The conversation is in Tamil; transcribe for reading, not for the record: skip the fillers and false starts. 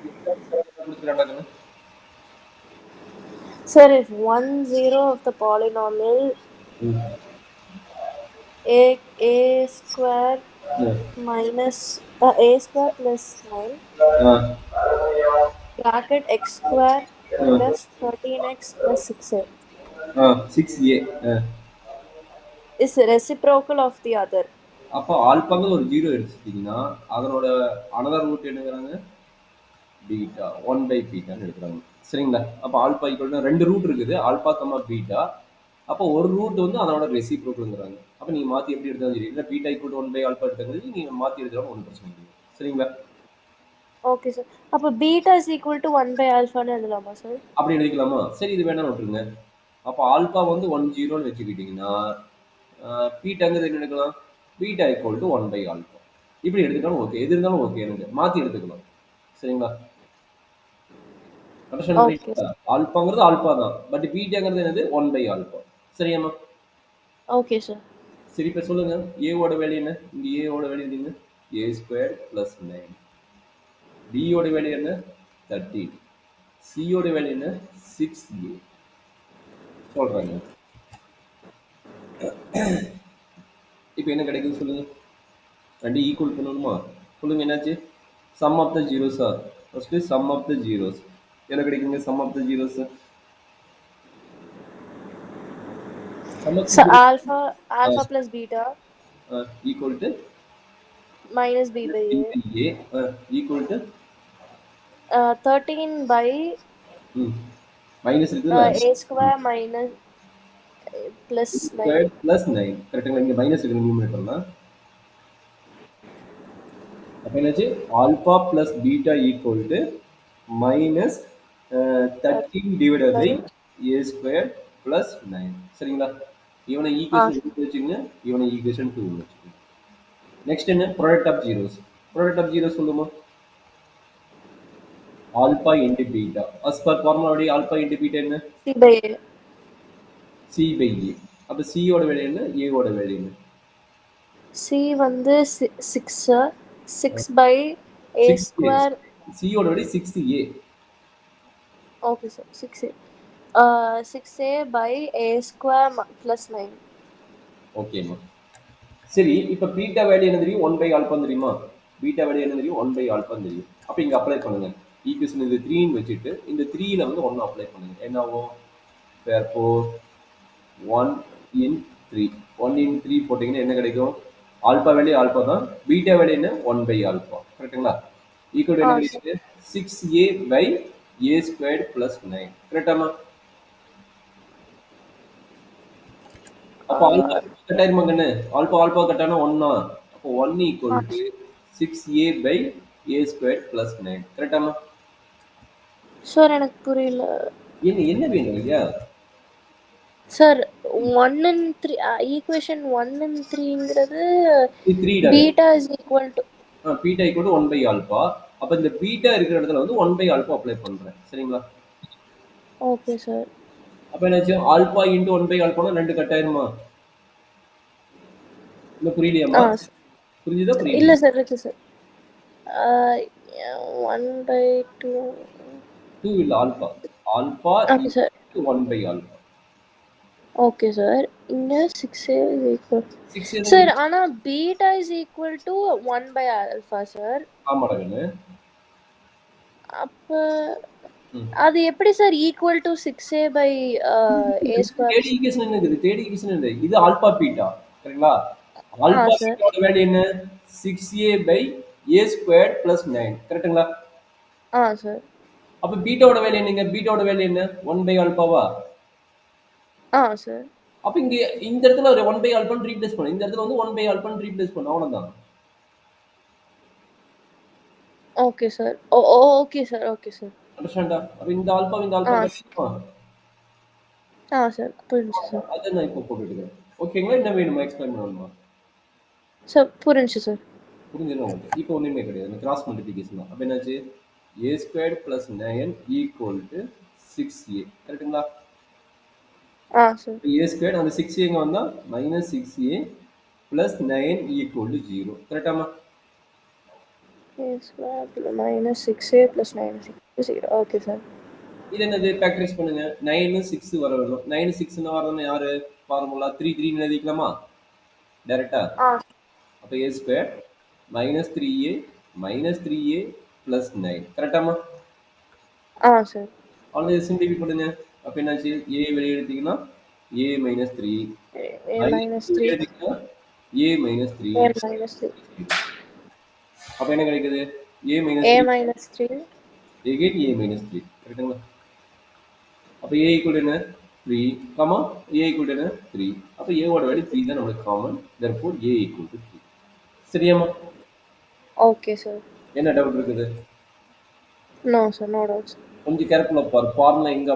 குடுத்துக்கலாம்டா. Sir, if 1 0 of the polynomial a square minus a square plus 9 bracket x square plus 13x plus 6a 6a. is reciprocal of the other. அப்போ ஆல்பாங்கிறது ஒரு 0 எடுத்துட்டீங்கன்னா, அதனோட அனதர் ரூட் என்னங்கிறாங்க? பீட்டா. 1 பை பீட்டான்னு எடுக்குறாங்க. சரிங்களா? அப்போ ஆல்பா ஈக்குவல்னா 2 ரூட் இருக்குது. Alpha, beta. அப்போ ஒரு ரூட் வந்து அதனோட ரெசிப்ரோக்கல்ங்கிறாங்க. அப்போ நீங்க மாத்தி எப்படி எடுத்தாலும் சரி. இல்ல beta equal to 1 by alpha எடுத்தங்கிறது நீங்க மாத்தி எடுத்தாலும் ஒண்ணும் பிரச்சனை இல்ல. சரிங்களா? Okay, sir. அப்போ beta is equal to 1 by alpha ன்னு எழுதலாமா sir? அப்படி எழுதிக்கலாமா? சரி இது வேணாலும் விட்டுருங்க. அப்போ ஆல்பா வந்து 1 0ன்னு வச்சுக்கிட்டீங்கன்னா, பீட்டாங்கிறது என்ன எடுக்கலாம்? Beta equal to 1 by alpha. இப்படி எடுத்துக்கிட்டாலும் ஓகே. எது இருந்தாலும் ஓகே எனக்கு. மாத்தி எடுத்துக்கலாம். சரிங்களா? Understand Okay. பண்ணிட்டீங்களா? ஆல்பாங்கிறது ஆல்பா தான். பட் பீட்டாங்கிறது என்னது? 1 பை ஆல்பா. சரியாம்மா? Okay, sir. சரி இப்ப சொல்லுங்க. A ஓட வேல்யூ என்ன? இங்க A ஓட வேல்யூ என்னங்க? A square plus 9. B ஓட வேல்யூ என்ன? 13. C ஓட வேல்யூ என்ன? 6A. சொல்றாங்க. இப்ப என்ன கிடைக்குது சொல்லுங்க. 2 ஈக்குவல் பண்ணணுமா? சொல்லுங்க என்னாச்சு? சம் ஆஃப் த ஜீரோஸா? First sum of the zeros. என்ன கிடைக்குங்க sum of the zeros? Sum of the So zeros alpha plus beta equal to minus b by B a. by A equal to 13 by minus இருக்குல்ல? a square minus plus 9. Square plus 9 கரெக்டுங்களா? இங்க மைனஸ் இருக்குது நியூமரேட்டர்ல. அப்ப என்னாச்சு? Alpha plus beta equal to minus 13 divided by By a square plus 9. சரிங்களா? இவனை ah, ஈக்குவேஷன் 1 வச்சுங்க, இவனை ஈக்குவேஷன் 2 வச்சுக்கோங்க. நெக்ஸ்ட் என்ன? Product of zeros. Product of zeros சொல்லுமா? Alpha into beta. As per formula alpha into beta என்ன? c by a. C by a. அப்ப சி ஓட வேல்யூ என்ன? ஏ ஓட வேல்யூ என்ன? C வந்து 6 6 by a 6a. square. C ஓட value 6a. Okay, sir. 6a. 6a by a square plus 9. ஓகேம்மா. சரி இப்ப பீட்டா வேல்யூ என்ன தெரியும்? 1 பை ஆல்பான்னு தெரியுமா? பீட்டா வேல்யூ என்ன தெரியும்? 1 பை ஆல்பான்னு தெரியும். அப்ப இங்க அப்ளை பண்ணுங்க. ஈக்குவேஷன் இது 3ன்னு வச்சுட்டு இந்த 3ல வந்து 1 அப்ளை பண்ணுங்க. என்ன ஆகும்? therefore 1 in 3. 1 in 3 போட்டீங்கன்னா என்ன கிடைக்கும்? ஆல்பா வேல்யூ ஆல்பா தான். பீட்டா வேல்யூ என்ன? 1 பை ஆல்பா. கரெக்ட்டுங்களா? ஈக்குவல் என்ன Ah, sir. கிடைக்குது? 6a by a squared plus 9. கரெக்டாமா? அப்போ ஆல்பா Uh, கட் ஆயிருமா கண்ணு? ஆல்பா ஆல்பா கட் ஆனா 1 அப்போ 1 equal ah, to 6a by a square plus 9. கரெக்டாமா? sir, எனக்கு புரியல. என்ன என்ன வேணும் ஐயா? Sir, 1 and 3 equation 1 and 3ங்கிறது இது 3 டா. beta is equal to. Beta equal to 1 by alpha. அப்ப இந்த பீட்டா இருக்கிற இடத்துல வந்து 1 பை ஆல்பா அப்ளை பண்றேன். சரிங்களா? Okay, sir. அப்ப என்னாச்சு? ஆல்பா இன்டு 1 பை ஆல்பானா 2 கட் ஆயிருமா? இன்னும் புரியலையாம்மா? Ah, புரிஞ்சுதா இல்ல புரியலையா? சார் இருக்கு சார். 1 by 2. 2 இல்ல alpha. Alpha Okay, sir. Equal to 1 by alpha. Okay, sir. இங்க 6a is equal. 6 எதுவும் Sir, கிடையாது. ஆனா beta is equal to 1 by alpha, sir. ஆமாடா கண்ணு. அப்ப ம். அது எப்படி sir equal to 6a by a square? Third equation என்ன இருக்குது? தேர்ட் ஈக்குவேஷன் இல்லை. இது ஆல்பா பீட்டா. சரிங்களா? ஆ ஆல்பா சார். பீட்டாவோட வேல்யூ என்ன? 6a by a square plus 9. கரெக்ட்டுங்களா? ஆ சார். அப்ப பீட்டாவோட வேல்யூ என்னங்க? பீட்டாவோட வேல்யூ என்ன? 1 பை ஆல்பாவா? Ah sir. அப்ப இங்க இந்த இடத்துல ஒரு 1 பை ஆல்பான்னு ரீப்ளேஸ் பண்ணு. இந்த இடத்துல வந்து 1 பை ஆல்பான்னு ரீப்ளேஸ் பண்ணு. அவ்வளவுதான். Okay sir. Okay sir. Okay sir. அண்டர்ஸ்டாண்டா? அப்ப இந்த ஆல்பா இந்த ஆ ஆல்பா கட்டிக்குமா? சார் புரிஞ்சுச்சு சார். அதை நான் இப்போ போட்டுக்கிறேன். ஓகேங்களா? என்ன வேணுமா? எக்ஸ்பிளைன் பண்ணணுமா? சார் புரிஞ்சுச்சு சார். புரிஞ்சுதுன்னா ஓகே. இப்போ ஒண்ணுமே கிடையாது. கிராஸ் மல்டிப்ளிகேஷன் தான். அப்ப என்னாச்சு? a square plus 9 equal to 6a. கரெக்ட்டுங்களா? சார். a ஸ்கொயர் அந்த 6a இங்க வந்தா minus 6a plus 9 equal to 0. கரெக்டாமா? A square minus 6a plus 9 is equal to 0. Okay, sir. இது என்னது ஃபேக்டரைஸ் பண்ணுங்க 9 6 வர வேணும் 9 6 வரணும் யாரு ஃபார்முலா 3 3 எழுதிக்கலாமா டைரக்டா Ah, அப்போ a square minus 3a minus 3a plus 9 கரெக்டாமா sir. அவ்வளோ சிம்பிளிஃபை பண்ணுங்க அப்போ என்னாச்சு a வெளியே எடுத்தீங்கன்னா a minus 3 A minus minus 3. எடுத்தீங்கன்னா a மைனஸ் 3 A minus 3. அப்போ என்ன கிடைக்குது a minus A 3 minus 3. again a minus 3 கரெக்டுங்களா அப்போ a ஈக்குவல் என்ன 3 கமா a ஈக்குவல் என்ன 3 அப்போ a ஓட வேல்யூ 3 தான் நம்மளுக்கு common therefore a equal to 3 சரியாம்மா Okay, sir. என்ன டவுட் இருக்குது No, sir. No doubts. கொஞ்சம் கேர்ஃபுல்லாக பாரு ஃபார்முலா எங்க